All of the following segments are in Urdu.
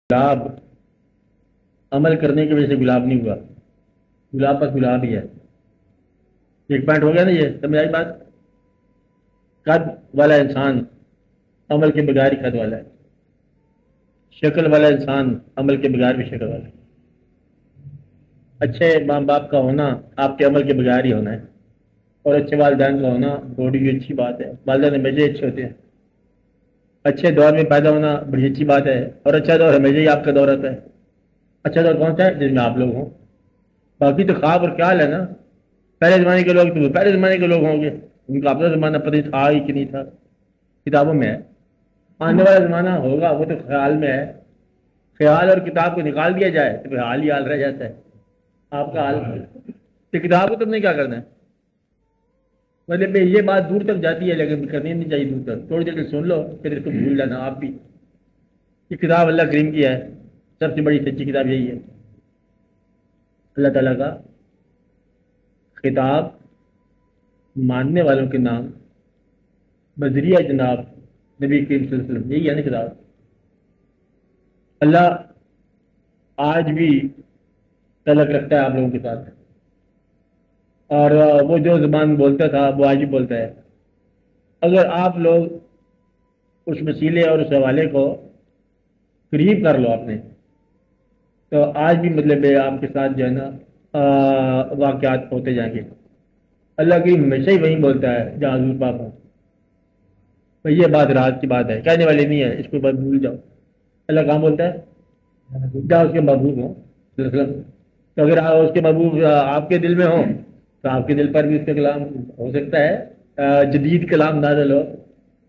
گلاب عمل کرنے کی وجہ سے گلاب نہیں ہوا، گلاب بس گلاب ہی ہے۔ ایک پوائنٹ ہو گیا نا، یہ سمجھ آئی بات؟ قد والا انسان عمل کے بغیر ہی قد والا ہے، شکل والا انسان عمل کے بغیر بھی شکل والا ہے۔ اچھے ماں باپ کا ہونا آپ کے عمل کے بغیر ہی ہونا ہے، اور اچھے والدین کا ہونا بڑی اچھی بات ہے، والدین ہمیشہ اچھے ہوتے ہیں۔ اچھے دور میں پیدا ہونا بڑی اچھی بات ہے، اور اچھا دور ہمیشہ ہی آپ کا دور ہوتا ہے۔ اچھا دور کون سا ہے؟ جس میں آپ لوگ ہوں۔ باقی تو خواب اور خیال ہے نا، پہلے زمانے کے لوگ تو وہ پہلے زمانے کے لوگ ہوں گے، ان کا اپنا زمانہ پتہ تھا ہی کہ نہیں تھا، کتابوں میں ہے۔ آنے والا زمانہ ہوگا وہ تو خیال میں ہے، خیال اور کتاب کو نکال دیا جائے تو پھر حال ہی حال رہ جاتا ہے۔ آپ کا حال کہ کتاب کو تم نے کیا کرنا ہے، مطلب یہ بات دور تک جاتی ہے لیکن کرنی نہیں چاہیے دور تک، تھوڑی دیر سن لو پھر اس کو بھول جانا آپ بھی۔ یہ کتاب اللہ کریم کی ہے، سب سے بڑی سچی کتاب یہی ہے، اللہ تعالیٰ کا خطاب ماننے والوں کے نام بذریعہ جناب نبی کریم صلی اللہ علیہ وسلم، یہی ہے نا کتاب۔ اللہ آج بھی تعلق رکھتا ہے آپ لوگوں کے ساتھ، اور وہ جو زبان بولتا تھا وہ آج بھی بولتا ہے۔ اگر آپ لوگ اس وسیلے اور اس حوالے کو قریب کر لو اپنے، تو آج بھی مطلب آپ کے ساتھ جو ہے نا واقعات ہوتے جائیں گے۔ اللہ کی ہمیشہ ہی وہی بولتا ہے جہاں حضور پاک ہوں۔ تو یہ بات رات کی بات ہے، کہنے والی نہیں ہے، اس کو بس بھول جاؤ۔ اللہ کہاں بولتا ہے؟ جہاں اس کے محبوب ہوں۔ تو اگر اس کے محبوب آپ کے دل میں ہوں تو آپ کے دل پر بھی اس کا کلام ہو سکتا ہے، جدید کلام نازل ہو۔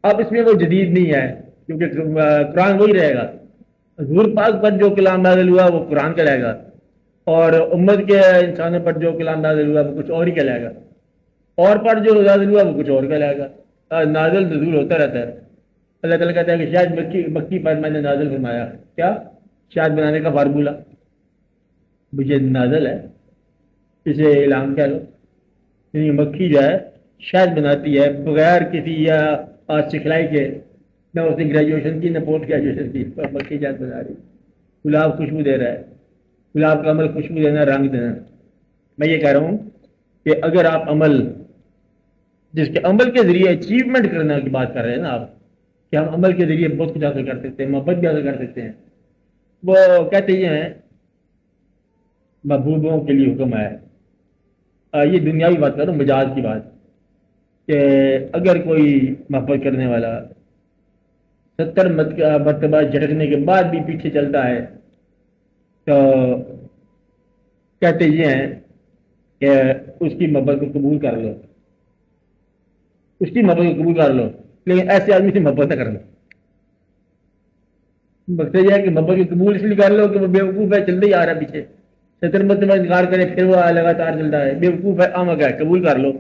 اب اس میں وہ جدید نہیں ہے کیونکہ قرآن وہی رہے گا، حضور پاک پر جو کلام نازل ہوا وہ قرآن کہلائے گا، اور امت کے انسانوں پر جو کلام نازل ہوا وہ کچھ اور ہی کہلائے گا، اور پر جو نازل ہوا وہ کچھ اور کہلائے گا۔ نازل نزول ہوتا رہتا ہے۔ اللہ تعالیٰ کہتا ہے کہ شاید مکی پر میں نے نازل فرمایا، کیا شاید بنانے کا فارمولہ مجھے نازل ہے، اسے اعلان کہہ لو۔ یعنی مکھی جو ہے شاید بناتی ہے بغیر کسی یا سکھلائی کے، نہ اس نے گریجویشن کی نہ پوسٹ گریجویشن کی، مکھی شاید بنا رہی۔ گلاب خوشبو دے رہا ہے، گلاب کا عمل خوشبو دینا، رنگ دینا۔ میں یہ کہہ رہا ہوں کہ اگر آپ عمل، جس کے عمل کے ذریعے اچیومنٹ کرنے کی بات کر رہے ہیں نا آپ، کہ ہم عمل کے ذریعے بہت کچھ حاصل کر سکتے ہیں، محبت بھی حاصل کر سکتے ہیں، وہ کہتے یہ ہیں محبوبوں کے لیے حکم ہے۔ یہ دنیاوی بات کروں، مجاز کی بات، کہ اگر کوئی محبت کرنے والا 70 مرتبہ جھٹکنے کے بعد بھی پیچھے چلتا ہے تو کہتے یہ ہیں کہ اس کی محبت کو قبول کر لو، اس کی محبت کو قبول کر لو، لیکن ایسے آدمی سے محبت نہ کرنا۔ مقصد یہ ہے کہ محبت کو قبول اس لیے کر لو کہ وہ بیوقوف ہے، چلتے ہی آ رہا ہے پیچھے، 70 مرتبہ انکار کرے پھر وہ لگاتار چلتا ہے، بیوقوف ہے، آمک ہے، قبول کر لو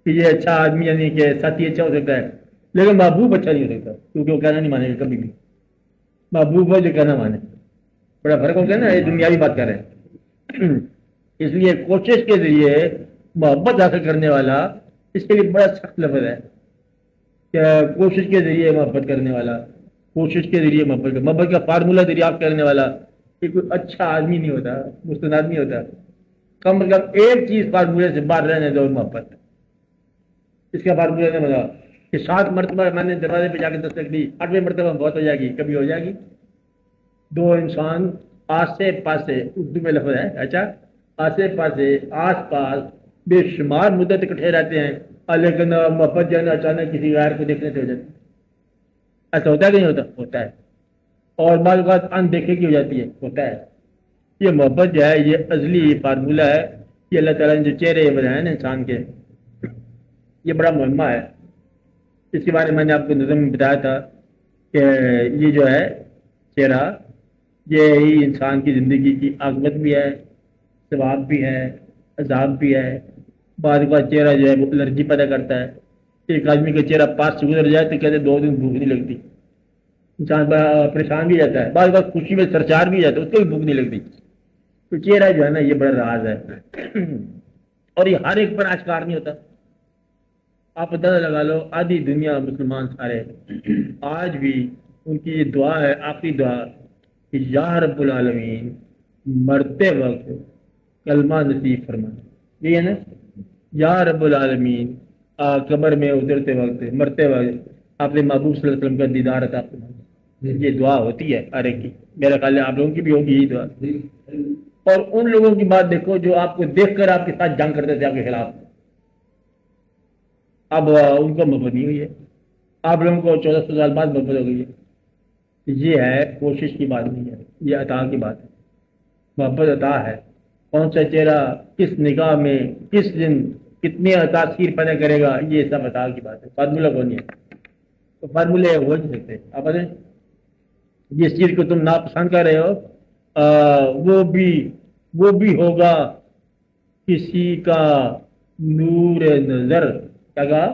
کہ یہ اچھا آدمی، یعنی کہ ساتھی اچھا ہو سکتا ہے، لیکن محبوب اچھا نہیں ہو سکتا، کیونکہ وہ کہنا نہیں مانے گا کبھی بھی۔ محبوب ہو جو کہنا مانے، بڑا فرق ہوتا ہے نا، یہ دنیاوی بات کر رہے ہیں۔ اس لیے کوشش کے ذریعے محبت حاصل کرنے والا، اس کے لیے بڑا سخت لفظ ہے کہ کوشش کے ذریعے محبت کرنے والا، کوشش کے ذریعے محبت کا فارمولہ دریافت کرنے والا، یہ کوئی اچھا آدمی نہیں ہوتا، مستند آدمی ہوتا۔ کم از کم ایک چیز فارمولے سے باہر رہنے دو، محبت۔ اس کا فارمولہ نہیں بتا کہ 7 مرتبہ میں نے دروازے پہ جا کے دستک دی، 8ویں مرتبہ بہت ہو جائے گی، کبھی ہو جائے گی۔ دو انسان آسے پاسے، اردو میں لفظ ہے، اچھا آسے پاسے، آس پاس بے شمار مدت اکٹھے رہتے ہیں، لیکن محبت جو ہے نا اچانک کسی غیر کو دیکھنے سے ہو جاتی ہے۔ ایسا ہوتا ہے کہ نہیں ہوتا؟ ہوتا ہے۔ اور بعض اوقات اندیکھے کی ہو جاتی ہے، ہوتا ہے۔ یہ محبت جو ہے یہ ازلی فارمولہ ہے، یہ اللہ تعالیٰ نے جو چہرے بنائے نا انسان کے، یہ بڑا مہمہ ہے۔ اس کے بارے میں نے آپ کو نظم میں بتایا تھا کہ یہ جو ہے چہرہ، یہ ہی انسان کی زندگی کی عاقبت بھی ہے، ثواب بھی ہے، عذاب بھی ہے۔ بعض کا چہرہ جو ہے وہ الرجی پیدا کرتا ہے۔ ایک آدمی کا چہرہ پاس سے گزر جائے تو کہتے 2 دن بھوک نہیں لگتی، انسان پریشان بھی جاتا ہے، بعض بات خوشی میں سرچار بھی جاتا ہے، اس کو بھی بھوک نہیں لگتی۔ تو چہرہ جو ہے نا یہ بڑا راز ہے، اور یہ ہر ایک پر آشکار نہیں ہوتا۔ آپ اندازہ لگا لو، آدھی دنیا مسلمان سارے آج بھی ان کی یہ دعا ہے، آخری دعا کہ یا رب العالمین مرتے وقت کلمہ نصیب فرمانا، یہ ہے نا، یا رب العالمین قبر میں اترتے وقت مرتے وقت اپنے محبوب صلی اللہ علیہ وسلم کا دیدار عطا فرمانا، یہ دعا ہوتی ہے ہر ایک کی، میرا خیال ہے آپ لوگوں کی بھی ہوگی یہی دعا۔ اور ان لوگوں کی بات دیکھو جو آپ کو دیکھ کر آپ کے ساتھ جنگ کرتے تھے آپ کے خلاف، اب ان کو محبت نہیں ہوئی ہے، آپ لوگوں کو 1400 سال بعد محبت ہو گئی ہے۔ یہ ہے کوشش کی بات نہیں ہے، یہ عطا کی بات ہے، محبت عطا ہے۔ کون سا چہرہ کس نگاہ میں کس دن کتنی تاثیر پیدا کرے گا، یہ سب عطا کی بات ہے، فارمولہ کو نہیں ہے، تو فارمولے ہو نہیں سکتے۔ آپ بتائیں جس چیز کو تم ناپسند کر رہے ہو وہ بھی ہوگا کسی کا نور نظر، کیا کہا؟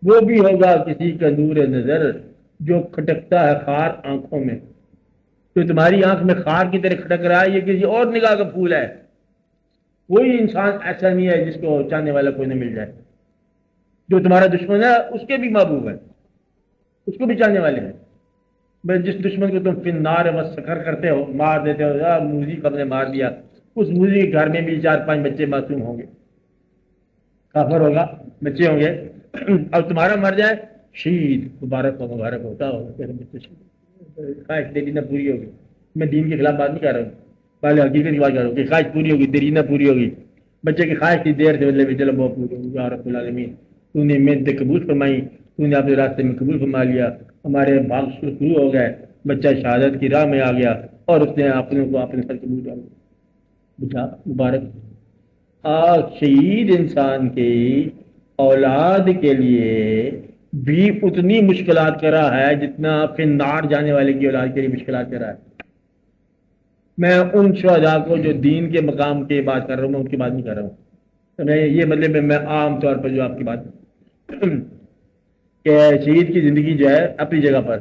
وہ بھی ہوگا کسی کا نور نظر جو کھٹکتا ہے خار آنکھوں میں، تو تمہاری آنکھ میں خار کی طرح کھٹک رہا ہے، یہ کسی اور نگاہ کا پھول ہے۔ کوئی انسان ایسا نہیں ہے جس کو چاہنے والا کوئی نہ مل جائے، جو تمہارا دشمن ہے اس کے بھی محبوب ہے، اس کو بھی چاہنے والے ہیں۔ بس جس دشمن کو تم فی النار مسخر کرتے ہو، مار دیتے ہو، موزی کو ہم نے مار دیا، اس موزی کے گھر میں بھی 4-5 بچے معصوم ہوں گے، کافر ہوگا، بچے ہوں گے، اب تمہارا مر جائے، شہید، مبارک ہوتا ہو، خواہش تیری نہ پوری ہوگی۔ میں دین کے خلاف بات نہیں کر رہا ہوں، پہلے حقیقت کی بات کر رہا ہوں کہ خواہش پوری ہوگی، تیری نہ پوری ہوگی، بچے کی خواہش کی دیر سے مطلب چلو بہت پوری ہوگی۔ یا رب العالمین تو نے محنت قبول فرمائی، تو نے اپنے راستے میں قبول فرما لیا، ہمارے بھاگ شروع ہو گئے، بچہ شہادت کی راہ میں آ گیا اور اس نے اپنے کو اپنے سر قبول کر لیا، بچا مبارک۔ شہید انسان کی اولاد کے لیے بھی اتنی مشکلات کر رہا ہے جتنا فی النار جانے والے کی اولاد کے لیے مشکلات کر رہا ہے۔ میں ان شہداء کو جو دین کے مقام کی بات کر رہا ہوں میں ان کی بات نہیں کر رہا ہوں، تو میں یہ مطلب میں عام طور پر جو آپ کی بات کہ شہید کی زندگی جو ہے اپنی جگہ پر،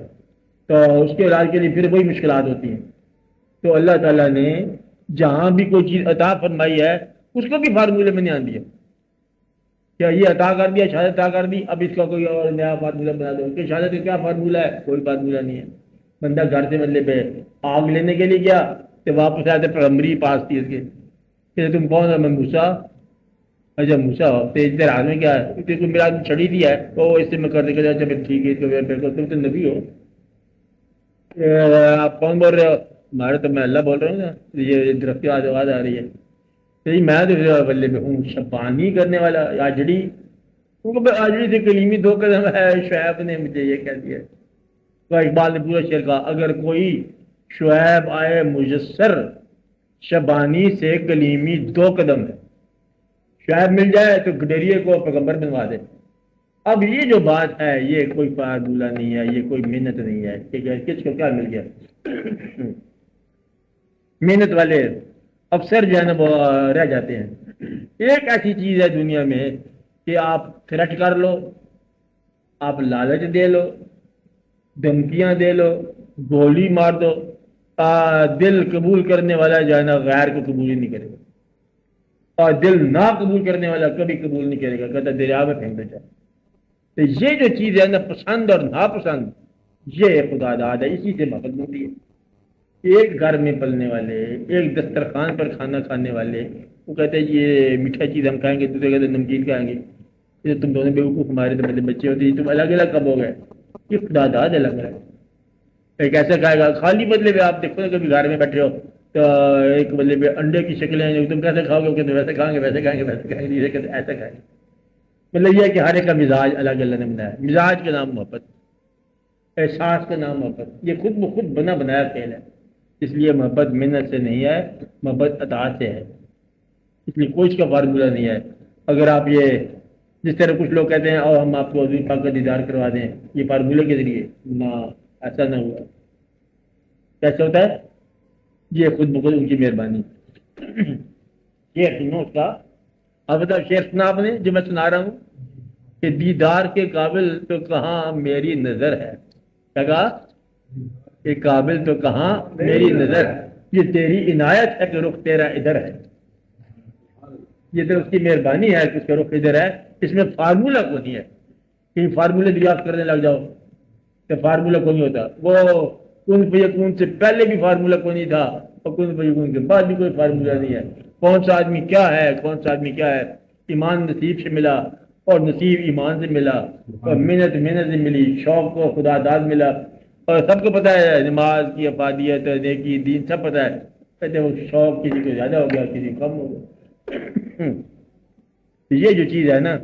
تو اس کے علاج کے لیے پھر وہی مشکلات ہوتی ہیں، تو اللہ تعالیٰ نے جہاں بھی کوئی چیز عطا فرمائی ہے اس کو بھی فارمولے میں نہیں آن دیا، کیا یہ عطا کر دیا، شہادت عطا کر دی، اب اس کا کوئی اور نیا فارمولہ بنا دو کہ شہادت کا کیا فارمولہ ہے، کوئی فارمولہ نہیں ہے۔ بندہ گھر سے مطلب آگ لینے کے لیے گیا تو واپس آئے تو پیغمبری پاس تھی اس کے کہ تم کون ہو؟ میں موسیٰ۔ اچھا موسیٰ ہو تو ادھر ہاتھ میں کیا ہے؟ کوئی میرا آدمی چھڑی دیا ہے، تو اس سے میں کر دے گا، اچھا پھر ٹھیک ہے، تم تو نبی ہو، آپ کون بول رہے ہو؟ ہمارے تو میں اللہ بول رہا ہوں نا، یہ درخت کی آواز آ رہی ہے، میں تو بلے میں ہوں شبانی کرنے والا آجڑی، کیونکہ آجڑی سے کلیمی 2 قدم ہے، شعیب نے مجھے یہ کہہ دیا۔ تو اقبال نے پورا شعر کہا، اگر کوئی شعیب آئے مجسر، شبانی سے کلیمی 2 قدم ہے، شعیب مل جائے تو گڈریے کو پیغمبر بنوا دے۔ اب یہ جو بات ہے یہ کوئی فارمولہ نہیں ہے، یہ کوئی محنت نہیں ہے کہ کس کو کیا مل گیا۔ محنت والے افسر جو ہے نا وہ رہ جاتے ہیں۔ ایک ایسی چیز ہے دنیا میں کہ آپ تھریٹ کر لو، آپ لالچ دے لو، دھمکیاں دے لو، گولی مار دو، دل قبول کرنے والا جو ہے نا غیر کو قبول ہی نہیں کرے گا، اور دل نہ قبول کرنے والا کبھی قبول نہیں کرے گا، کہتا دریا میں پھینک دو چاہے۔ تو یہ جو چیز ہے نا پسند اور ناپسند، یہ خدا داد ہے، اسی سے محبت ملتی ہے۔ ایک گھر میں پلنے والے، ایک دسترخوان پر کھانا کھانے والے، وہ کہتے ہیں یہ میٹھا چیز ہم کھائیں گے، دوسرے کہتے ہیں نمکین کھائیں گے، یہ تم دونوں بیوقوف ہمارے تو مطلب بچے ہوتے ہیں، تم الگ الگ کب ہو گئے؟ یہ خدا داد الگ الگ ایک ایسا کھائے گا خالی بدلے میں، آپ دیکھو نا کبھی گھر میں بیٹھے ہو تو ایک بدلے میں انڈے کی شکلیں تم کیسے کھاؤ گے، کہتے ویسے کھائیں گے، ویسے کھائیں گے، ویسے کھائیں گے، یہ کہتے ایسا کھائیں گے۔ مطلب یہ ہے کہ ہر ایک کا مزاج الگ الگ نے بنایا، مزاج کا نام محبت، احساس کا نام محبت، یہ خود بخود بنا بنایا کھیل ہے۔ اس لیے محبت محنت سے نہیں ہے، محبت عطا سے ہے، اس لیے کوئی اس کا فارمولہ نہیں ہے۔ اگر آپ یہ جس طرح کچھ لوگ کہتے ہیں اور ہم آپ کو حضور پاک کا دیدار کروا دیں یہ فارمولے کے ذریعے، نہ ایسا نہ ہوا۔ کیسے ہوتا ہے؟ یہ خود بخود ان کی مہربانی۔ شعر سنو اس کا، اب بتاؤ شعر سنا آپ نے جو میں سنا رہا ہوں کہ دیدار کے قابل تو کہاں میری نظر ہے، کیا کہا؟ کہ قابل تو کہاں میری نظر، یہ تیری عنایت ہے کہ رخ تیرا ادھر ہے، یہ تو اس کی مہربانی ہے کہ اس کا رخ ادھر ہے۔ اس میں فارمولہ کو نہیں ہے کہ فارمولے دریافت کرنے لگ جاؤ کہ فارمولہ کوئی نہیں ہوتا، وہ کن فیکون سے پہلے بھی فارمولہ کوئی نہیں تھا اور کن فیکون کے بعد بھی کوئی فارمولہ نہیں ہے۔ کون سا آدمی کیا ہے، کون سا آدمی کیا ہے، ایمان نصیب سے ملا اور نصیب ایمان سے ملا اور محنت محنت سے ملی، شوق کو خدا داد ملا، اور سب کو پتہ ہے نماز کی افادیت نیکی دین سب پتہ ہے، کہتے وہ شوق کسی کو زیادہ ہو گیا کسی کو کم ہو گیا۔ یہ جو چیز ہے نا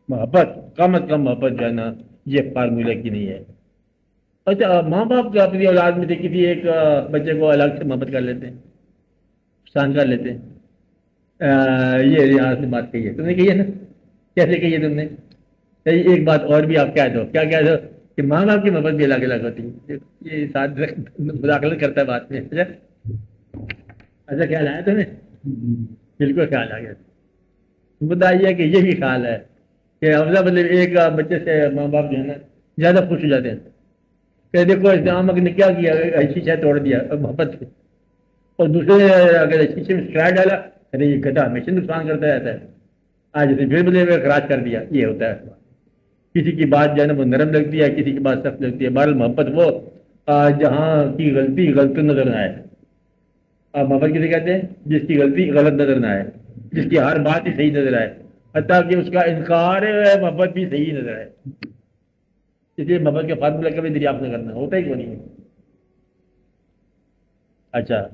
محبت، کم از کم محبت جو ہے نا یہ فارمولہ کی نہیں ہے۔ اچھا ماں باپ جو اپنی اولاد میں سے کسی ایک بچے کو الگ سے محبت کر لیتے ہیں، پسند کر لیتے ہیں، یہ یہاں سے بات کہی ہے تم نے، کہی ہے نا، کیسے کہی ہے تم نے؟ ایک بات اور بھی آپ کہہ دو، کیا کہہ دو کہ ماں باپ کی محبت بھی الگ الگ ہوتی ہے۔ یہ ساتھ مداخلت کرتا ہے بات میں۔ اچھا خیال آیا تمہیں؟ بالکل خیال آ گیا۔ بتائیے کہ یہ بھی خیال ہے کہ افضل مطلب ایک بچے سے ماں باپ جو ہے نا زیادہ خوش ہو جاتے ہیں کہ دیکھو اسلام نے کیا کیا، شیشہ توڑ دیا محبت سے، اور دوسرے اگر شیشے میں اسکریچ ڈالا ارے یہ گدھا ہمیشہ نقصان کرتا رہتا ہے، آج اسے پھر بدلے میں خراج کر دیا۔ یہ ہوتا ہے کسی کی بات جو ہے نا وہ نرم لگتی ہے، کسی کی بات سخت لگتی ہے۔ بہرحال محبت وہ جہاں کی غلطی غلط نظر نہ آئے، آپ محبت کسے کہتے ہیں؟ جس کی غلطی غلط نظر نہ آئے، جس کی ہر بات ہی صحیح نظر آئے، حتیٰ کہ اس کا انکار محبت بھی صحیح نظر آئے۔ اس لیے محبت کے فارمولہ کبھی دریافت نہ کرنا، ہوتا ہی کیوں نہیں ہے۔ اچھا